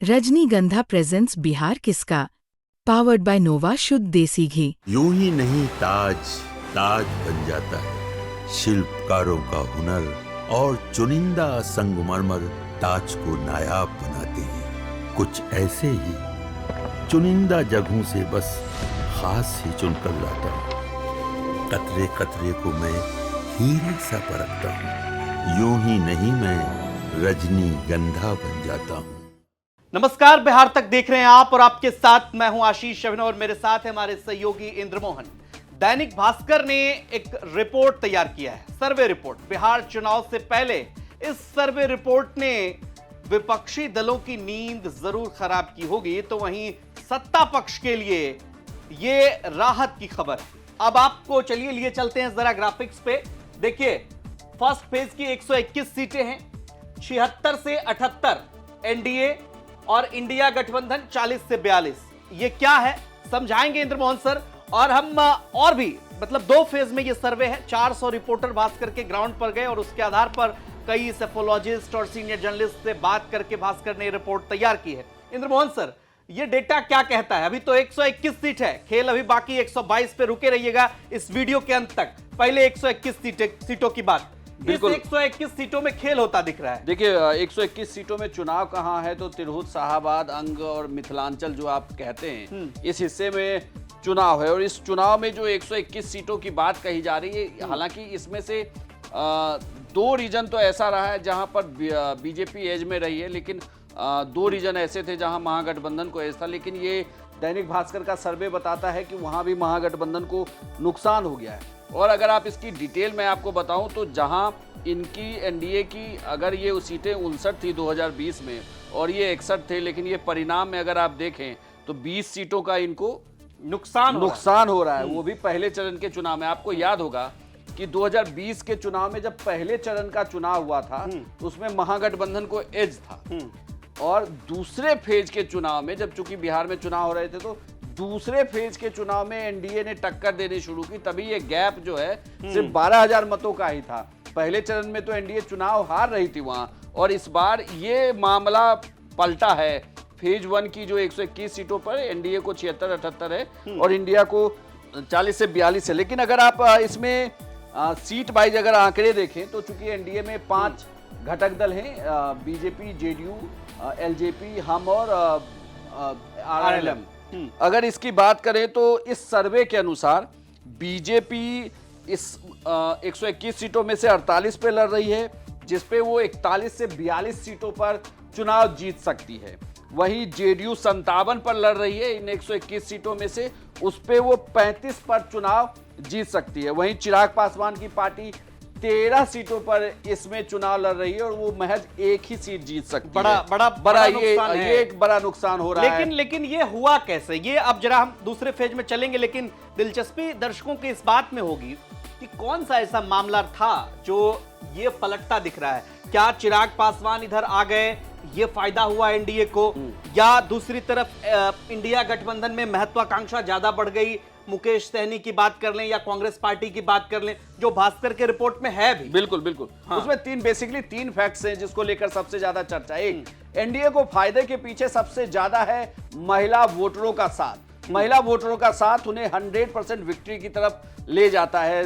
रजनीगंधा प्रेजेंट्स बिहार किसका, powered by नोवा शुद्ध देसी घी। यूं ही नहीं ताज ताज बन जाता है, शिल्पकारों का हुनर और चुनिंदा संगमरमर ताज को नायाब बनाते हैं। कुछ ऐसे ही चुनिंदा जगहों से बस खास ही चुनकर लाता हूँ। कतरे कतरे को मैं हीरे सा परखता हूँ। यूं ही नहीं मैं रजनीगंधा बन जाता हूँ। नमस्कार, बिहार तक देख रहे हैं आप और आपके साथ मैं हूं आशीष अभिनव और मेरे साथ है हमारे सहयोगी इंद्रमोहन। दैनिक भास्कर ने एक रिपोर्ट तैयार किया है, सर्वे रिपोर्ट। बिहार चुनाव से पहले इस सर्वे रिपोर्ट ने विपक्षी दलों की नींद जरूर खराब की होगी, तो वहीं सत्ता पक्ष के लिए यह राहत की खबर है। अब आपको चलिए लिए चलते हैं जरा ग्राफिक्स पे। देखिए, फर्स्ट फेज की 121 सीटें हैं, 76 से 78 एनडीए और इंडिया गठबंधन 40 से 42। ये क्या है समझाएंगे इंद्रमोहन सर। और हम और भी दो फेज में ये सर्वे है। 400 रिपोर्टर भास्कर के ग्राउंड पर गए और उसके आधार पर कई सेफोलॉजिस्ट और सीनियर जर्नलिस्ट से बात करके भास्कर ने रिपोर्ट तैयार की है। इंद्रमोहन सर, ये डेटा क्या कहता है? अभी तो 121 सीट है, खेल अभी बाकी 122 पे रुके रहिएगा इस वीडियो के अंत तक। पहले 121 सीटों की बात। बिल्कुल, 121 सीटों में खेल होता दिख रहा है। देखिए, 121 सीटों में चुनाव कहाँ है तो तिरहुत, शाहाबाद, अंग और मिथिलांचल जो आप कहते हैं, इस हिस्से में चुनाव है। और इस चुनाव में जो 121 सीटों की बात कही जा रही है, हालांकि इसमें से 2 रीजन तो ऐसा रहा है जहां पर बीजेपी एज में रही है, लेकिन 2 रीजन ऐसे थे जहां महागठबंधन को एज था। लेकिन ये दैनिक भास्कर का सर्वे बताता है कि वहां भी महागठबंधन को नुकसान हो गया है। और अगर आप इसकी डिटेल में आपको बताऊं तो जहां इनकी एनडीए की अगर ये सीटें 59 थी 2020 में और ये 61 थे, लेकिन ये परिणाम में अगर आप देखें तो 20 सीटों का इनको नुकसान हो रहा है। वो भी पहले चरण के चुनाव में। आपको याद होगा कि 2020 के चुनाव में जब पहले चरण का चुनाव हुआ था उसमें महागठबंधन को एज था, और दूसरे फेज के चुनाव में जब चूंकि बिहार में चुनाव हो रहे थे तो दूसरे फेज के चुनाव में एनडीए ने टक्कर देनी शुरू की। तभी ये गैप जो है सिर्फ 12,000 मतों का ही था। पहले चरण में तो एनडीए चुनाव हार रही थी वहां, और इस बार ये मामला पलटा है। फेज 1 की जो 121 सीटों पर एनडीए को 76-78 है और इंडिया को 40 से 42 है। लेकिन अगर आप इसमें सीट वाइज अगर आंकड़े देखें तो चूंकि एनडीए में 5 घटक दल हैं, बीजेपी, जेडीयू, एलजेपी, हम और आरएलएम। अगर इसकी बात करें तो इस सर्वे के अनुसार बीजेपी इस 121 सीटों में से 48 पे लड़ रही है, जिसपे वो 41 से 42 सीटों पर चुनाव जीत सकती है। वहीं जेडीयू 57 पर लड़ रही है इन 121 सीटों में से, उस पे वो 35 पर चुनाव जीत सकती है। वहीं चिराग पासवान की पार्टी 13 सीटों पर इसमें चुनाव लड़ रही है और वो महज 1 ही सीट जीत सकती है। बड़ा ये एक बड़ा नुकसान हो रहा है। लेकिन ये हुआ कैसे? ये अब जरा हम दूसरे फेज में चलेंगे, लेकिन दिलचस्पी दर्शकों की इस बात में होगी कि कौन सा ऐसा मामला था जो ये पलटता दिख रहा है। क्या चिराग पासवान इधर आ गए, ये फायदा हुआ एनडीए को, या दूसरी तरफ इंडिया गठबंधन में महत्वाकांक्षा ज्यादा बढ़ गई? मुकेश सहनी की बात कर लें या कांग्रेस पार्टी की बात कर लें, जो भास्कर के रिपोर्ट में है भी। बिल्कुल। हाँ। उसमें तीन फैक्ट्स हैं जिसको लेकर सबसे ज्यादा चर्चा। एक, एनडीए को फायदे के पीछे सबसे ज्यादा है महिला वोटरों का साथ। महिला वोटरों का साथ उन्हें 100% विक्ट्री की तरफ ले जाता है।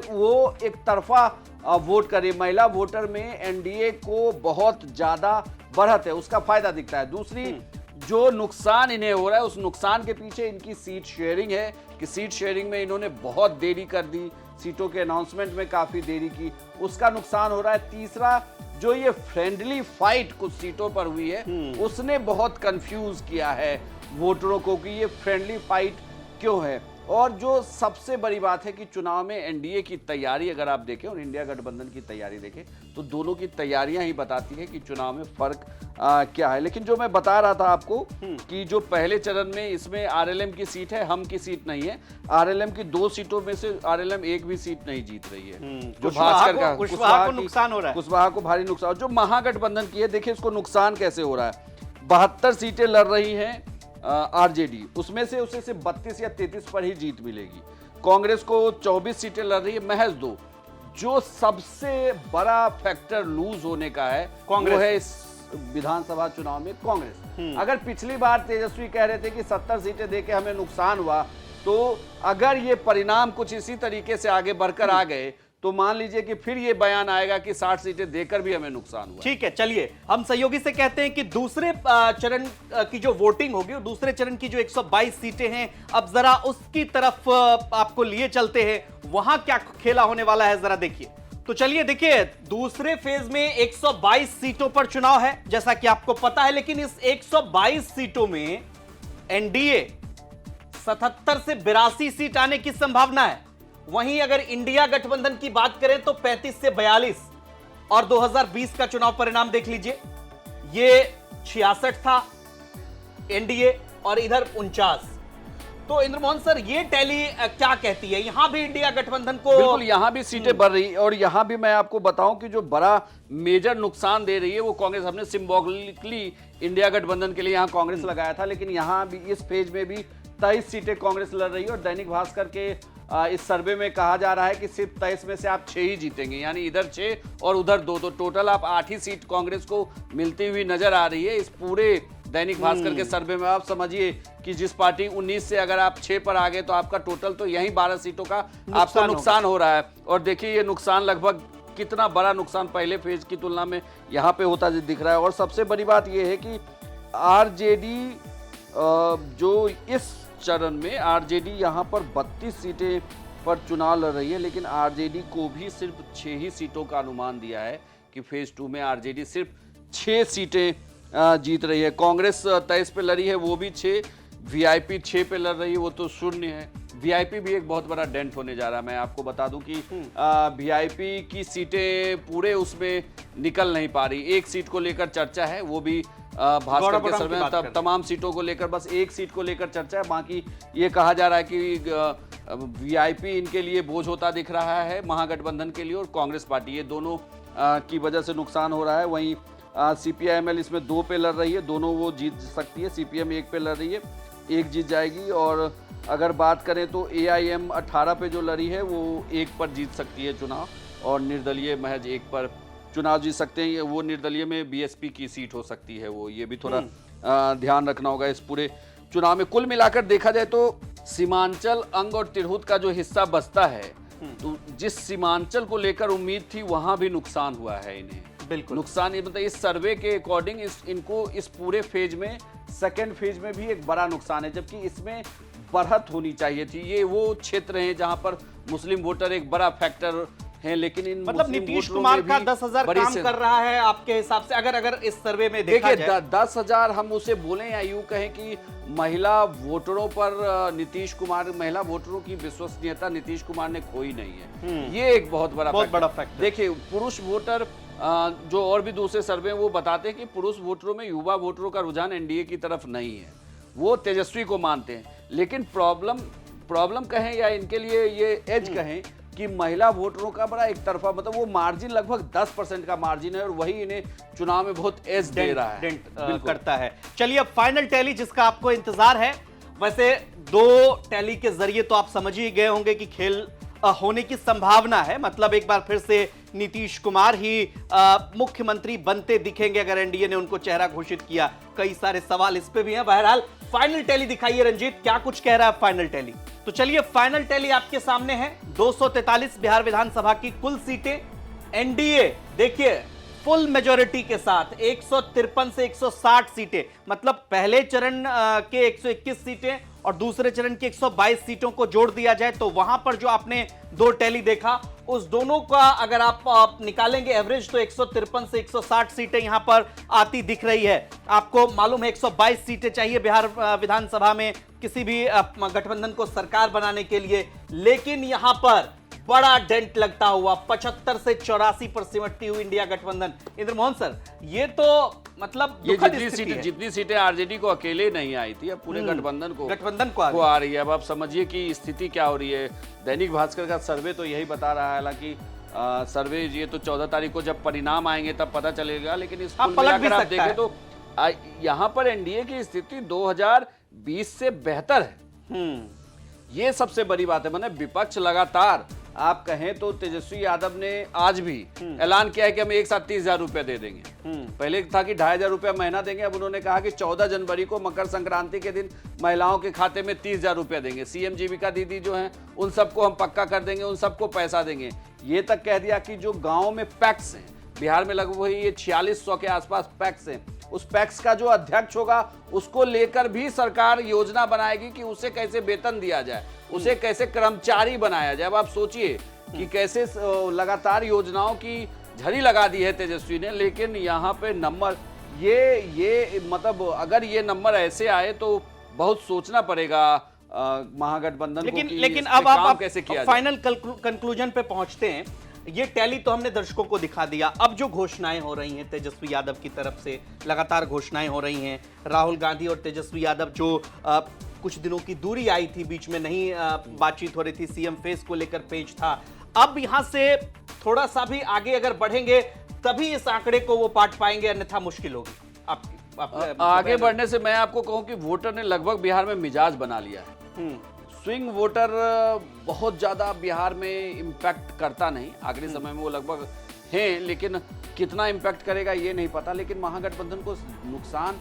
वो एक तरफा वोट करे, महिला वोटर में एनडीए को बहुत ज्यादा बढ़त है, उसका फायदा दिखता है। दूसरी, जो नुकसान इन्हें हो रहा है उस नुकसान के पीछे इनकी सीट शेयरिंग है कि सीट शेयरिंग में इन्होंने बहुत देरी कर दी, सीटों के अनाउंसमेंट में काफी देरी की, उसका नुकसान हो रहा है। तीसरा, जो ये फ्रेंडली फाइट कुछ सीटों पर हुई है उसने बहुत कंफ्यूज किया है वोटरों को कि ये फ्रेंडली फाइट क्यों है। और जो सबसे बड़ी बात है कि चुनाव में एनडीए की तैयारी अगर आप देखें और इंडिया गठबंधन की तैयारी देखें तो दोनों की तैयारियां ही बताती है कि चुनाव में फर्क क्या है। लेकिन जो मैं बता रहा था आपको कि जो पहले चरण में इसमें आरएलएम की सीट है, हम की सीट नहीं है। आरएलएम की 2 सीटों में से आरएलएम एक भी सीट नहीं जीत रही है। जो भास्कर का कुशवाहा को नुकसान हो रहा है, कुशवाहा को भारी नुकसान। जो महागठबंधन की है, देखिए इसको नुकसान कैसे हो रहा है। 72 सीटें लड़ रही है आरजेडी, उसमें से उसे सिर्फ 32 या 33 पर ही जीत मिलेगी। कांग्रेस को 24 सीटें लड़ रही है, महज 2। जो सबसे बड़ा फैक्टर लूज होने का है वो है विधानसभा चुनाव में कांग्रेस। अगर पिछली बार तेजस्वी कह रहे थे कि 70 सीटें देके हमें नुकसान हुआ, तो अगर ये परिणाम कुछ इसी तरीके से आगे बढ़कर आ गए तो मान लीजिए कि फिर ये बयान आएगा कि 60 सीटें देकर भी हमें नुकसान हुआ। ठीक है, चलिए हम सहयोगी से कहते हैं कि दूसरे चरण की जो वोटिंग होगी, दूसरे चरण की जो 122 सीटें हैं, अब जरा उसकी तरफ आपको लिए चलते हैं। वहां क्या खेला होने वाला है, जरा देखिए। तो चलिए देखिए, दूसरे फेज में 122 सीटों पर चुनाव है, जैसा कि आपको पता है। लेकिन इस 122 सीटों में एनडीए 77 से 82 सीट आने की संभावना है। वहीं अगर इंडिया गठबंधन की बात करें तो 35 से 42। और 2020 का चुनाव परिणाम देख लीजिए, ये 66 था एनडीए और इधर 49। तो इंद्रमोहन सर, ये टैली क्या कहती है? यहां भी इंडिया गठबंधन को बिल्कुल, यहां भी सीटें बढ़ रही, और यहां भी मैं आपको बताऊं कि जो बड़ा मेजर नुकसान दे रही है वो कांग्रेस। हमने सिंबॉलिकली इंडिया गठबंधन के लिए यहां कांग्रेस लगाया था, लेकिन यहां भी इस पेज में भी 23 सीटें कांग्रेस लड़ रही है। और दैनिक भास्कर के इस सर्वे में कहा जा रहा है कि सिर्फ 23 में से आप 6 ही जीतेंगे, यानी इधर 6 और उधर 2, तो टोटल आप 8 ही सीट कांग्रेस को मिलती हुई नजर आ रही है। इस पूरे दैनिक भास्कर के सर्वे में आप समझिए कि जिस पार्टी 19 से अगर आप 6 पर आ गए तो आपका टोटल तो यही 12 सीटों का आपको नुकसान हो रहा है। और देखिए ये नुकसान लगभग कितना बड़ा नुकसान पहले फेज की तुलना में यहाँ पे होता दिख रहा है। और सबसे बड़ी बात यह है कि आरजेडी जो इस चरण में आरजेडी यहाँ पर 32 सीटें पर चुनाव लड़ रही है, लेकिन आरजेडी को भी सिर्फ 6 ही सीटों का अनुमान दिया है कि फेज 2 में आरजेडी सिर्फ 6 सीटें जीत रही है। कांग्रेस 23 पे लड़ी है, वो भी 6, वीआईपी 6 पे लड़ रही है, वो तो 0 है। वीआईपी भी एक बहुत बड़ा डेंट होने जा रहा है। मैं आपको बता दूं कि वीआईपी की सीटें पूरे उसमें निकल नहीं पा रही। एक सीट को लेकर चर्चा है, वो भी भास्कर के सर्वे में तमाम सीटों को लेकर बस एक सीट को लेकर चर्चा है। बाकी ये कहा जा रहा है कि वीआईपी इनके लिए बोझ होता दिख रहा है महागठबंधन के लिए, और कांग्रेस पार्टी, ये दोनों की वजह से नुकसान हो रहा है। वहीं सीपीआईएमएल इसमें 2 पे लड़ रही है, दोनों वो जीत सकती है। सीपीएम 1 पे लड़ रही है, 1 जीत जाएगी। और अगर बात करें तो एआईएम 18 पे जो लड़ी है वो 1 पर जीत सकती है चुनाव, और निर्दलीय महज 1 पर चुनाव जीत सकते हैं। वो निर्दलीय में बीएसपी की सीट हो सकती है, वो ये भी थोड़ा ध्यान रखना होगा इस पूरे चुनाव में। कुल मिलाकर देखा जाए तो सीमांचल, अंग और तिरहुत का जो हिस्सा बचता है, तो जिस सीमांचल को लेकर उम्मीद थी वहां भी नुकसान हुआ है इन्हें। बिल्कुल नुकसान, मतलब इस सर्वे के अकॉर्डिंग इनको इस पूरे फेज में, सेकेंड फेज में भी एक बड़ा नुकसान है, जबकि इसमें बढ़त होनी चाहिए थी। ये वो क्षेत्र हैं जहां पर मुस्लिम वोटर एक बड़ा फैक्टर है, लेकिन इन मतलब नीतीश कुमार का 10,000 काम कर रहा है आपके हिसाब से, अगर इस सर्वे में देखा जाए? 10,000 हम उसे बोलें या यूं कहें कि महिला वोटरों पर महिला वोटरों की विश्वसनीयता नीतीश कुमार ने खोई नहीं है। ये एक बहुत बड़ा फैक्टर। देखिए, पुरुष वोटर जो और भी दूसरे सर्वे वो बताते हैं कि पुरुष वोटरों में युवा वोटरों का रुझान एनडीए की तरफ नहीं है, वो तेजस्वी को मानते हैं। लेकिन प्रॉब्लम कहें या इनके लिए ये एज कहें कि महिला वोटरों का बड़ा एक तरफा, मतलब वो मार्जिन लगभग 10% का मार्जिन है, और वही इन्हें चुनाव में बहुत एज दे रहा है, करता है। चलिए अब फाइनल टैली जिसका आपको इंतजार है। वैसे 2 टैली के जरिए तो आप समझ ही गए होंगे कि खेल होने की संभावना है। मतलब एक बार फिर से नीतीश कुमार ही मुख्यमंत्री बनते दिखेंगे अगर एनडीए ने उनको चेहरा घोषित किया। कई सारे सवाल इस पे भी हैं। बहरहाल फाइनल टैली दिखाइए रंजीत, क्या कुछ कह रहा है फाइनल टैली? तो चलिए फाइनल टैली आपके सामने है। 243 बिहार विधानसभा की कुल सीटें, एनडीए देखिए फुल मेजॉरिटी के साथ 153 से 160 सीटें, मतलब पहले चरण के 121 सीटें और दूसरे चरण की 122 सीटों को जोड़ दिया जाए तो वहां पर जो आपने 2 टैली देखा, उस दोनों का अगर आप निकालेंगे एवरेज तो 153 से 160 सीटें यहां पर आती दिख रही है। आपको मालूम है 122 सीटें चाहिए बिहार विधानसभा में किसी भी गठबंधन को सरकार बनाने के लिए, लेकिन यहां पर बड़ा डेंट लगता हुआ 75 से 84 पर सिमटती हुई इंडिया गठबंधन। इंद्रमोहन सर, ये तो मतलब ये जितनी सीटें आरजेडी को अकेले नहीं आई थी, अब पूरे गठबंधन को आ रही है। अब आप समझिए कि स्थिति क्या हो रही है। दैनिक भास्कर का सर्वे तो यही बता रहा है, हालांकि सर्वे ये तो 14 तारीख को जब परिणाम आएंगे तब पता चलेगा, लेकिन इस मिलाकर आप देखें तो यहाँ पर एनडीए की स्थिति 2020 से बेहतर है। ये सबसे बड़ी बात है। मैंने विपक्ष लगातार आप कहें तो तेजस्वी यादव ने आज भी ऐलान किया है कि हम एक साथ 30,000 रुपया दे देंगे। पहले था कि 2,500 रुपया महीना देंगे, अब उन्होंने कहा कि 14 जनवरी को मकर संक्रांति के दिन महिलाओं के खाते में 30,000 रुपया देंगे। सीएम जीविका दीदी जो हैं उन सबको हम पक्का कर देंगे, उन सबको पैसा देंगे। ये तक कह दिया कि जो गाँव में पैक्स हैं, बिहार में लगभग ये 4600 के आसपास पैक्स हैं, उस पैक्स का जो अध्यक्ष होगा उसको लेकर भी सरकार योजना बनाएगी कि उसे कैसे वेतन दिया जाए, उसे कैसे कर्मचारी बनाया जाए। अब आप सोचिए कि कैसे लगातार योजनाओं की झड़ी लगा दी है तेजस्वी ने, लेकिन यहाँ पे नंबर ये मतलब अगर ये नंबर ऐसे आए तो बहुत सोचना पड़ेगा महागठबंधन को कि लेकिन इस अब पे काम आप कैसे किया जाए। फाइनल कंक्लूजन पे पहुंचते हैं। ये टैली तो हमने दर्शकों को दिखा दिया। अब जो घोषणाएं हो रही हैं तेजस्वी यादव की तरफ से, लगातार घोषणाएं हो रही हैं। राहुल गांधी और तेजस्वी यादव जो कुछ दिनों की दूरी आई थी, बीच में नहीं बातचीत हो रही थी, सीएम फेस को लेकर पेज था। अब यहां से थोड़ा सा भी आगे अगर बढ़ेंगे तभी इस आंकड़े को वो पाट पाएंगे, अन्यथा मुश्किल होगी। आगे बढ़ने से मैं आपको कहूं कि वोटर ने लगभग बिहार में मिजाज बना लिया है। स्विंग वोटर बहुत ज़्यादा बिहार में इम्पैक्ट करता नहीं, आखिरी समय में वो लगभग हैं, लेकिन कितना इम्पैक्ट करेगा ये नहीं पता। लेकिन महागठबंधन को नुकसान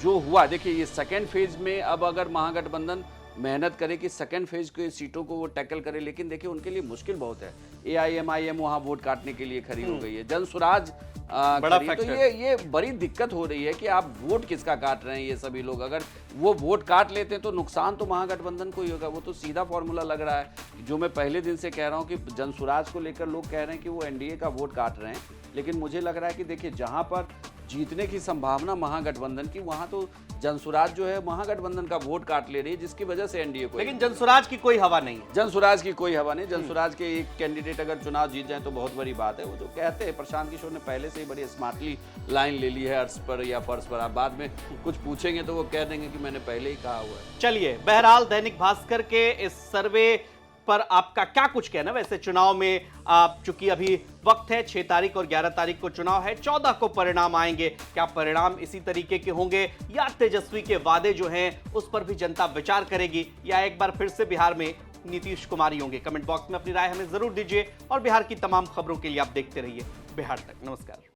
जो हुआ, देखिए ये सेकेंड फेज में अब अगर महागठबंधन मेहनत करे कि सेकेंड फेज के सीटों को वो टैकल करे, लेकिन देखिए उनके लिए मुश्किल बहुत है। AIMIM वहाँ वोट काटने के लिए खड़ी हो गई है, जनसुराज बड़ा तो ये बड़ी दिक्कत हो रही है कि आप वोट किसका काट रहे हैं। ये सभी लोग अगर वो वोट काट लेते हैं तो नुकसान तो महागठबंधन को ही होगा। वो तो सीधा फॉर्मूला लग रहा है जो मैं पहले दिन से कह रहा हूँ कि जनसुराज को लेकर लोग कह रहे हैं कि वो NDA का वोट काट रहे हैं, लेकिन मुझे लग रहा है कि देखिए जहाँ पर जीतने की संभावना महागठबंधन की, वहां तो जनसुराज जो है महागठबंधन का वोट काट ले रही है, जिसकी वजह से NDA को। लेकिन जनसुराज की कोई हवा नहीं है। जनसुराज की कोई हवा नहीं। जनसुराज के एक कैंडिडेट अगर चुनाव जीत जाए तो बहुत बड़ी बात है। वो जो कहते हैं, प्रशांत किशोर ने पहले से ही बड़ी स्मार्टली लाइन ले ली है अर्श पर या फर्श पर। आप बाद में कुछ पूछेंगे तो वो कह देंगे कि मैंने पहले ही कहा हुआ है। चलिए, बहरहाल दैनिक भास्कर के इस सर्वे पर आपका क्या कुछ कहना। वैसे चुनाव में चूंकि अभी वक्त है, 6 तारीख और 11 तारीख को चुनाव है, 14 को परिणाम आएंगे। क्या परिणाम इसी तरीके के होंगे या तेजस्वी के वादे जो हैं उस पर भी जनता विचार करेगी, या एक बार फिर से बिहार में नीतीश कुमार ही होंगे? कमेंट बॉक्स में अपनी राय हमें जरूर दीजिए और बिहार की तमाम खबरों के लिए आप देखते रहिए बिहार तक। नमस्कार।